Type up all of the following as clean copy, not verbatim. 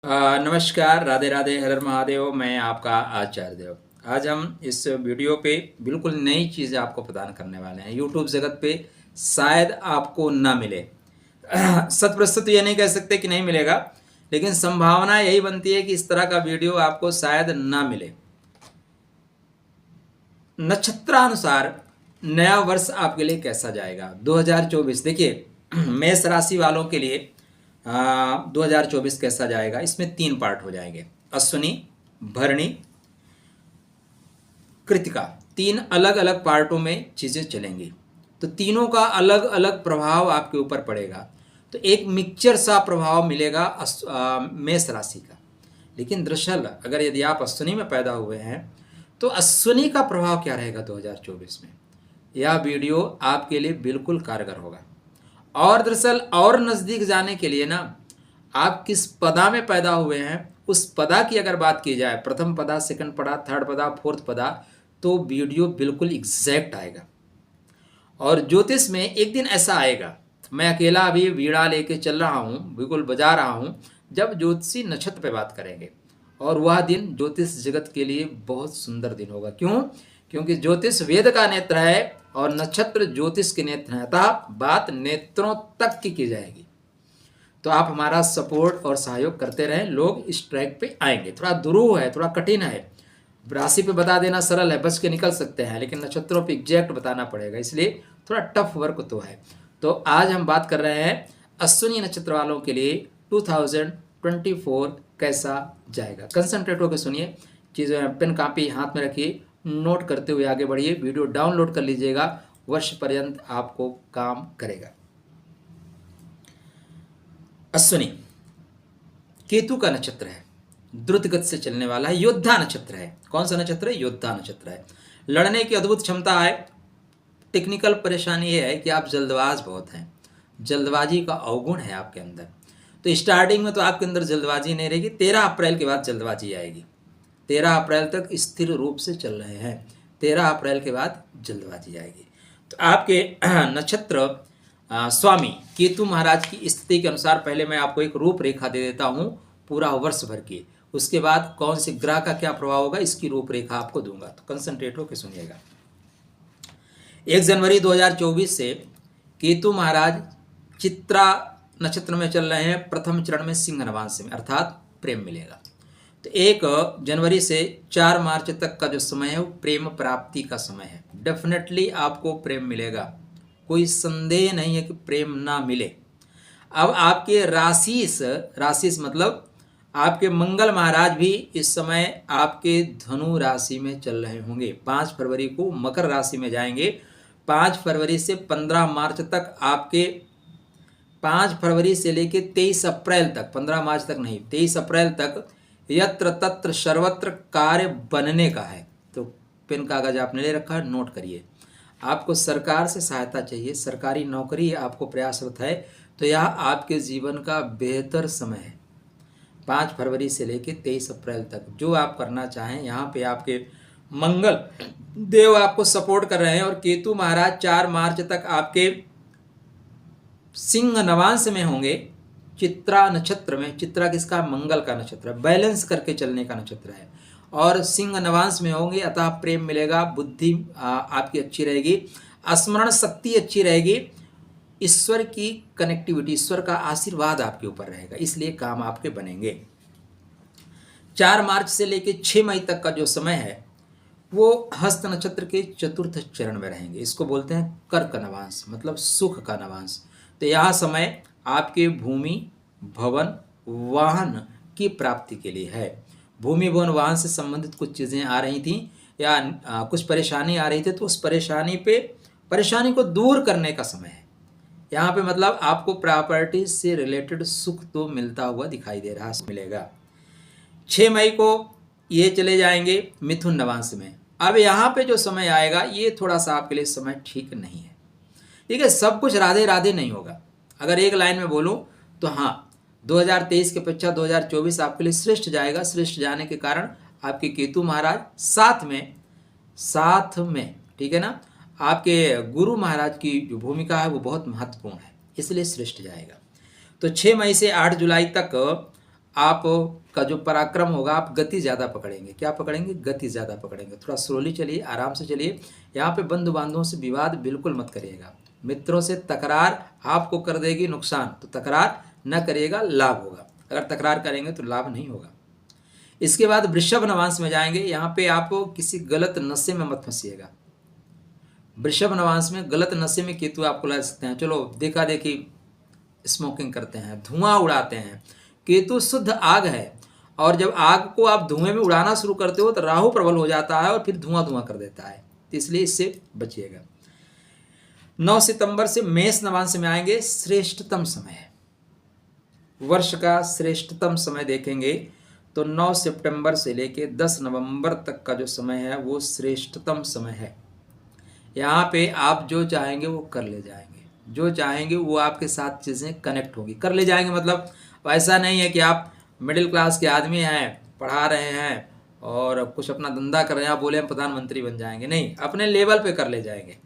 नमस्कार, राधे राधे, हर हर महादेव। मैं आपका आचार्य देव। आज हम इस वीडियो पे बिल्कुल नई चीज़ें आपको प्रदान करने वाले हैं। यूट्यूब जगत पे शायद आपको ना मिले। शत प्रतिशत तो ये नहीं कह सकते कि नहीं मिलेगा, लेकिन संभावना यही बनती है कि इस तरह का वीडियो आपको शायद ना मिले। नक्षत्रानुसार नया वर्ष आपके लिए कैसा जाएगा 2024? देखिए, मेष राशि वालों के लिए 2024 कैसा जाएगा, इसमें 3 पार्ट हो जाएंगे। अश्विनी, भरणी, कृतिका, 3 अलग अलग पार्टों में चीज़ें चलेंगी। तो तीनों का अलग अलग प्रभाव आपके ऊपर पड़ेगा। तो एक मिक्सचर सा प्रभाव मिलेगा मेष राशि का। लेकिन दरअसल अगर यदि आप अश्विनी में पैदा हुए हैं तो अश्विनी का प्रभाव क्या रहेगा 2024 में, यह वीडियो आपके लिए बिल्कुल कारगर होगा। और दरअसल और नज़दीक जाने के लिए ना, आप किस पदा में पैदा हुए हैं उस पदा की अगर बात की जाए, प्रथम पदा, सेकंड पदा, थर्ड पदा, फोर्थ पदा, तो वीडियो बिल्कुल एग्जैक्ट आएगा। और ज्योतिष में एक दिन ऐसा आएगा, मैं अकेला अभी वीणा लेके चल रहा हूँ, बिल्कुल बजा रहा हूँ, जब ज्योतिषी नक्षत्र पे बात करेंगे। और वह दिन ज्योतिष जगत के लिए बहुत सुंदर दिन होगा। क्यों? क्योंकि ज्योतिष वेद का नेत्र है और नक्षत्र ज्योतिष के नेत्र हैं, अतः बात नेत्रों तक की जाएगी। तो आप हमारा सपोर्ट और सहयोग करते रहें, लोग इस ट्रैक पे आएंगे। थोड़ा दुरूह है, थोड़ा कठिन है, राशि पे बता देना सरल है, बच के निकल सकते हैं, लेकिन नक्षत्रों पे एग्जैक्ट बताना पड़ेगा, इसलिए थोड़ा टफ वर्क तो है। तो आज हम बात कर रहे हैं अश्विनी नक्षत्र वालों के लिए 2024 कैसा जाएगा। कंसंट्रेट होकर सुनिए, चीज़ें पेन कापी हाथ में रखिए, नोट करते हुए आगे बढ़िए। वीडियो डाउनलोड कर लीजिएगा, वर्ष पर्यंत आपको काम करेगा। अश्विनी केतु का नक्षत्र है, द्रुत गति से चलने वाला है, योद्धा नक्षत्र है। कौन सा नक्षत्र है? योद्धा नक्षत्र है। लड़ने की अद्भुत क्षमता है। टेक्निकल परेशानी ये है कि आप जल्दबाज बहुत हैं, जल्दबाजी का अवगुण है आपके अंदर। तो स्टार्टिंग में तो आपके अंदर जल्दबाजी नहीं रहेगी, 13 अप्रैल के बाद जल्दबाजी आएगी। 13 अप्रैल तक स्थिर रूप से चल रहे हैं, 13 अप्रैल के बाद जल्दबाजी आएगी। तो आपके नक्षत्र स्वामी केतु महाराज की स्थिति के अनुसार पहले मैं आपको एक रूपरेखा दे देता हूँ पूरा वर्ष भर की, उसके बाद कौन से ग्रह का क्या प्रभाव होगा इसकी रूपरेखा आपको दूंगा। तो कंसंट्रेट होकर सुनिएगा। 1 जनवरी 2024 से केतु महाराज चित्रा नक्षत्र में चल रहे हैं, प्रथम चरण में सिंह नवांश में, अर्थात प्रेम मिलेगा। तो 1 जनवरी से 4 मार्च तक का जो समय है वो प्रेम प्राप्ति का समय है। डेफिनेटली आपको प्रेम मिलेगा, कोई संदेह नहीं है कि प्रेम ना मिले। अब आपके राशिस मतलब आपके मंगल महाराज भी इस समय आपके धनु राशि में चल रहे होंगे। 5 फरवरी को मकर राशि में जाएंगे। 5 फरवरी से 15 मार्च तक आपके 5 फरवरी से लेके 23 अप्रैल तक, 15 मार्च तक नहीं, 23 अप्रैल तक यत्र तत्र सर्वत्र कार्य बनने का है। तो पेन कागज आपने ले रखा है, नोट करिए। आपको सरकार से सहायता चाहिए, सरकारी नौकरी आपको प्रयासरत है, तो यह आपके जीवन का बेहतर समय है। 5 फरवरी से लेकर 23 अप्रैल तक जो आप करना चाहें, यहाँ पे आपके मंगल देव आपको सपोर्ट कर रहे हैं। और केतु महाराज 4 मार्च तक आपके सिंह नवांश में होंगे, चित्रा नक्षत्र में। चित्रा किसका? मंगल का नक्षत्र है, बैलेंस करके चलने का नक्षत्र है। और सिंह नवांश में होंगे, अतः प्रेम मिलेगा, बुद्धि आपकी अच्छी रहेगी, स्मरण शक्ति अच्छी रहेगी, ईश्वर की कनेक्टिविटी, ईश्वर का आशीर्वाद आपके ऊपर रहेगा, इसलिए काम आपके बनेंगे। 4 मार्च से लेकर 6 मई तक का जो समय है वो हस्त नक्षत्र के चतुर्थ चरण में रहेंगे। इसको बोलते हैं कर्क नवांश, मतलब सुख का नवांश। तो यह समय आपके भूमि, भवन, वाहन की प्राप्ति के लिए है। भूमि, भवन, वाहन से संबंधित कुछ चीज़ें आ रही थी या कुछ परेशानी आ रही थी, तो उस परेशानी को दूर करने का समय है। यहाँ पे मतलब आपको प्रॉपर्टी से रिलेटेड सुख तो मिलता हुआ दिखाई दे रहा है, मिलेगा। 6 मई को ये चले जाएंगे मिथुन नवांश में। अब यहाँ पे जो समय आएगा ये थोड़ा सा आपके लिए समय ठीक नहीं है। ठीक है, सब कुछ राधे राधे नहीं होगा। अगर एक लाइन में बोलूँ तो हाँ, 2023 के अपेक्षा 2024 आपके लिए श्रेष्ठ जाएगा। श्रेष्ठ जाने के कारण आपके केतु महाराज साथ में, ठीक है ना, आपके गुरु महाराज की जो भूमिका है वो बहुत महत्वपूर्ण है, इसलिए श्रेष्ठ जाएगा। तो 6 मई से 8 जुलाई तक आपका जो पराक्रम होगा, आप गति ज़्यादा पकड़ेंगे। क्या पकड़ेंगे? गति ज़्यादा पकड़ेंगे। थोड़ा स्लोली चलिए, आराम से चलिए। यहाँ पे बंधु बांधवों से विवाद बिल्कुल मत करिएगा। मित्रों से तकरार आपको कर देगी नुकसान, तो तकरार न करिएगा, लाभ होगा। अगर तकरार करेंगे तो लाभ नहीं होगा। इसके बाद वृषभ नवांश में जाएंगे। यहाँ पे आप किसी गलत नशे में मत फंसिएगा। वृषभ नवांश में गलत नशे में केतु आपको ला सकते हैं। चलो देखा देखी स्मोकिंग करते हैं, धुआं उड़ाते हैं। केतु शुद्ध आग है, और जब आग को आप धुएं में उड़ाना शुरू करते हो तो राहु प्रबल हो जाता है और फिर धुआं धुआं कर देता है। तो इसलिए इससे बचिएगा। 9 सितंबर से मेष नवांश में आएंगे। श्रेष्ठतम समय, वर्ष का श्रेष्ठतम समय देखेंगे तो 9 सितंबर से लेके 10 नवंबर तक का जो समय है वो श्रेष्ठतम समय है। यहाँ पे आप जो चाहेंगे वो कर ले जाएंगे, जो चाहेंगे वो आपके साथ चीज़ें कनेक्ट होगी। कर ले जाएंगे मतलब ऐसा नहीं है कि आप मिडिल क्लास के आदमी हैं, पढ़ा रहे हैं और कुछ अपना धंधा कर रहे हैं, आप बोले हम प्रधानमंत्री बन जाएंगे। नहीं, अपने लेवल पे कर ले जाएंगे,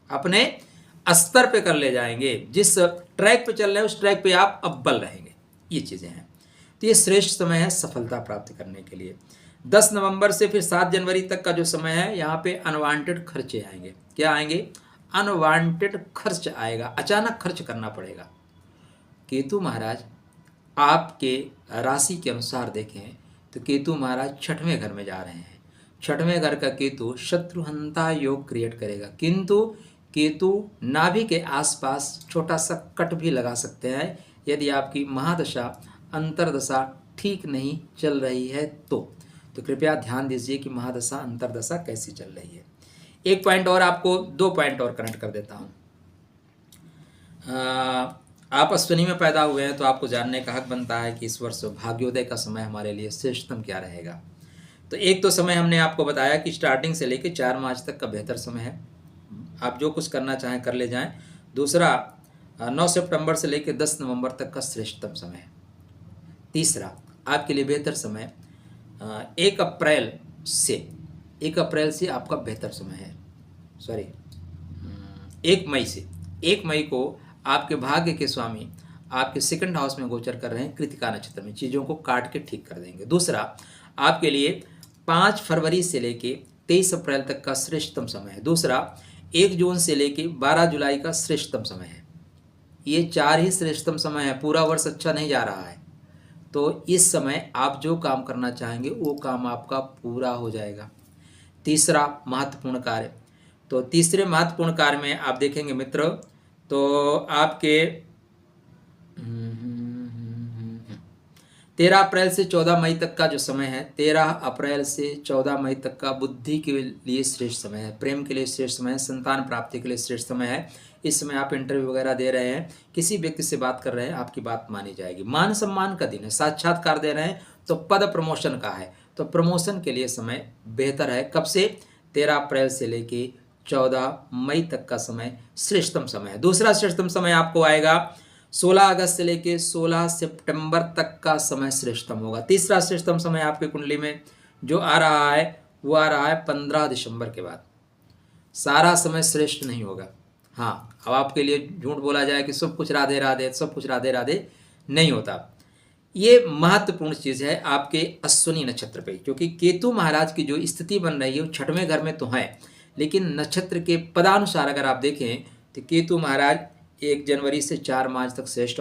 अपने स्तर पे कर ले जाएंगे। जिस ट्रैक पे चल रहे हैं उस ट्रैक पे आप अव्वल रहेंगे। ये चीज़ें हैं। तो ये श्रेष्ठ समय है सफलता प्राप्त करने के लिए। 10 नवंबर से फिर 7 जनवरी तक का जो समय है, यहाँ पे अनवांटेड खर्चे आएंगे। क्या आएंगे? अनवांटेड खर्च आएगा, अचानक खर्च करना पड़ेगा। केतु महाराज आपके राशि के अनुसार देखें तो केतु महाराज 6वें घर में जा रहे हैं। 6वें घर का केतु शत्रुहंता योग क्रिएट करेगा, किंतु केतु नाभि के आसपास छोटा सा कट भी लगा सकते हैं यदि आपकी महादशा अंतरदशा ठीक नहीं चल रही है तो कृपया ध्यान दीजिए कि महादशा अंतरदशा कैसी चल रही है। एक पॉइंट और आपको, 2 पॉइंट और कनेक्ट कर देता हूँ। आप अश्विनी में पैदा हुए हैं तो आपको जानने का हक बनता है कि इस वर्ष भाग्योदय का समय हमारे लिए श्रेष्ठतम क्या रहेगा। तो एक तो समय हमने आपको बताया कि स्टार्टिंग से लेकर 4 मार्च तक का बेहतर समय है, आप जो कुछ करना चाहें कर ले जाएं। दूसरा 9 सितंबर से लेकर 10 नवंबर तक का श्रेष्ठतम समय है। तीसरा आपके लिए बेहतर समय 1 अप्रैल से आपका बेहतर समय है। 1 मई से, 1 मई को आपके भाग्य के स्वामी आपके 2nd हाउस में गोचर कर रहे हैं। कृतिका नक्षत्र में चीज़ों को काट के ठीक कर देंगे। दूसरा आपके लिए 5 फरवरी से लेके 23 अप्रैल तक का श्रेष्ठतम समय है। दूसरा 1 जून से लेके 12 जुलाई का श्रेष्ठतम समय है। ये 4 ही श्रेष्ठतम समय है। पूरा वर्ष अच्छा नहीं जा रहा है, तो इस समय आप जो काम करना चाहेंगे वो काम आपका पूरा हो जाएगा। तीसरा महत्वपूर्ण कार्य, तो तीसरे महत्वपूर्ण कार्य में आप देखेंगे मित्र, तो आपके 13 अप्रैल से 14 मई तक का जो समय है, 13 अप्रैल से 14 मई तक का बुद्धि के लिए श्रेष्ठ समय है, प्रेम के लिए श्रेष्ठ समय है, संतान प्राप्ति के लिए श्रेष्ठ समय है। इस समय आप इंटरव्यू वगैरह दे रहे हैं, किसी व्यक्ति से बात कर रहे हैं, आपकी बात मानी जाएगी। मान सम्मान का दिन है, साक्षात्कार दे रहे हैं तो पद प्रमोशन का है, तो प्रमोशन के लिए समय बेहतर है। कब से? 13 अप्रैल से लेके 14 मई तक का समय श्रेष्ठतम समय है। दूसरा श्रेष्ठतम समय आपको आएगा 16 अगस्त से लेके 16 सितंबर तक का समय श्रेष्ठतम होगा। तीसरा श्रेष्ठतम समय आपकी कुंडली में जो आ रहा है वो आ रहा है 15 दिसंबर के बाद। सारा समय श्रेष्ठ नहीं होगा। हाँ, अब आपके लिए झूठ बोला जाए कि सब कुछ राधे राधे, सब कुछ राधे राधे, नहीं होता। ये महत्वपूर्ण चीज़ है आपके अश्विनी नक्षत्र पे, क्योंकि केतु महाराज की जो स्थिति बन रही है वो 6वें घर में तो है, लेकिन नक्षत्र के पदानुसार अगर आप देखें तो केतु महाराज 1 जनवरी से 4 मार्च तक श्रेष्ठ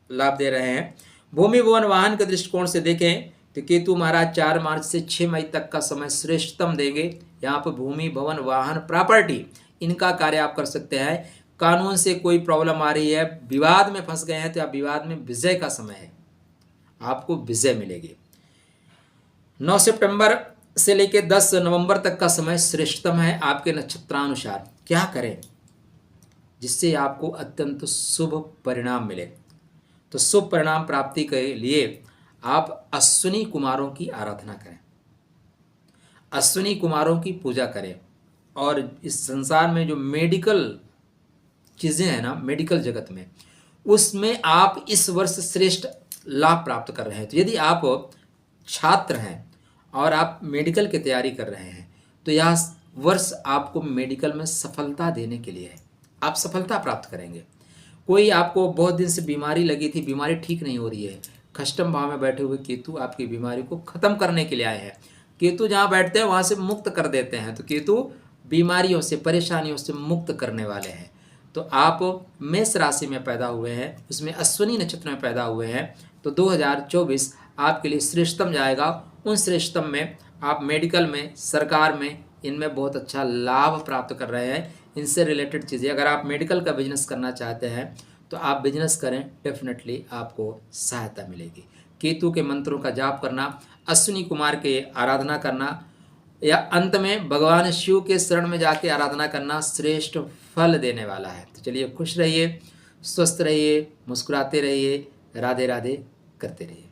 लाभ दे रहे हैं। भूमि भवन वाहन के दृष्टिकोण से देखें तो केतु महाराज 4 मार्च से 6 मई तक का समय श्रेष्ठतम देंगे। यहाँ पर भूमि भवन वाहन प्रॉपर्टी इनका कार्य आप कर सकते हैं। कानून से कोई प्रॉब्लम आ रही है, विवाद में फंस गए हैं, तो आप विवाद में विजय का समय है, आपको विजय मिलेगी। 9 सितंबर से लेकर 10 नवंबर तक का समय श्रेष्ठतम है आपके नक्षत्रानुसार। क्या करें जिससे आपको अत्यंत शुभ परिणाम मिले? तो शुभ परिणाम प्राप्ति के लिए आप अश्विनी कुमारों की आराधना करें, अश्विनी कुमारों की पूजा करें। और इस संसार में जो मेडिकल चीज़ें हैं ना, मेडिकल जगत में, उसमें आप इस वर्ष श्रेष्ठ लाभ प्राप्त कर रहे हैं। तो यदि आप छात्र हैं और आप मेडिकल की तैयारी कर रहे हैं तो यह वर्ष आपको मेडिकल में सफलता देने के लिए है, आप सफलता प्राप्त करेंगे। कोई आपको बहुत दिन से बीमारी लगी थी, बीमारी ठीक नहीं हो रही है, खष्टम भाव में बैठे हुए केतु आपकी बीमारी को खत्म करने के लिए आए हैं। केतु जहाँ बैठते हैं वहाँ से मुक्त कर देते हैं, तो केतु बीमारियों से, परेशानियों से मुक्त करने वाले हैं। तो आप मेष राशि में पैदा हुए हैं, उसमें अश्विनी नक्षत्र में पैदा हुए हैं, तो 2024 आपके लिए श्रेष्ठतम जाएगा। उन श्रेष्ठतम में आप मेडिकल में, सरकार में, इनमें बहुत अच्छा लाभ प्राप्त कर रहे हैं। इनसे रिलेटेड चीज़ें, अगर आप मेडिकल का बिजनेस करना चाहते हैं तो आप बिजनेस करें, डेफिनेटली आपको सहायता मिलेगी। केतु के मंत्रों का जाप करना, अश्विनी कुमार के आराधना करना, या अंत में भगवान शिव के शरण में जाके आराधना करना श्रेष्ठ फल देने वाला है। तो चलिए, खुश रहिए, स्वस्थ रहिए, मुस्कुराते रहिए, राधे राधे करते रहिए।